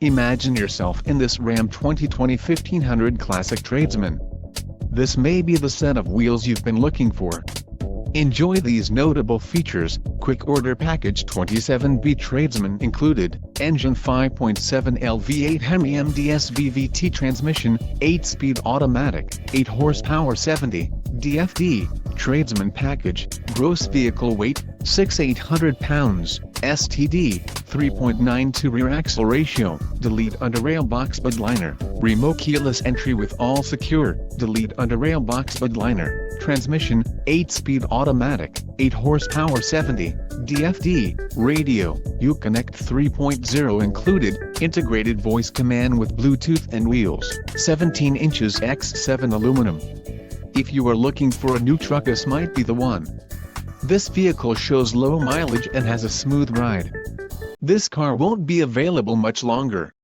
Imagine yourself in this Ram 2020 1500 Classic Tradesman. This may be the set of wheels you've been looking for. Enjoy these notable features: quick order package 27B Tradesman included, engine 5.7L V8 Hemi MDS VVT transmission, 8-speed automatic, 8 horsepower 70, DFD, Tradesman package, gross vehicle weight, 6,800 pounds, STD, 3.92 rear axle ratio, delete under rail box bed liner, remote keyless entry with all secure, delete under rail box bed liner, transmission, 8-speed automatic, 8 horsepower 70, DFD, radio, Uconnect 3.0 included, integrated voice command with Bluetooth and wheels, 17 inches x 7 aluminum. If you are looking for a new truck, this might be the one. This vehicle shows low mileage and has a smooth ride. This car won't be available much longer.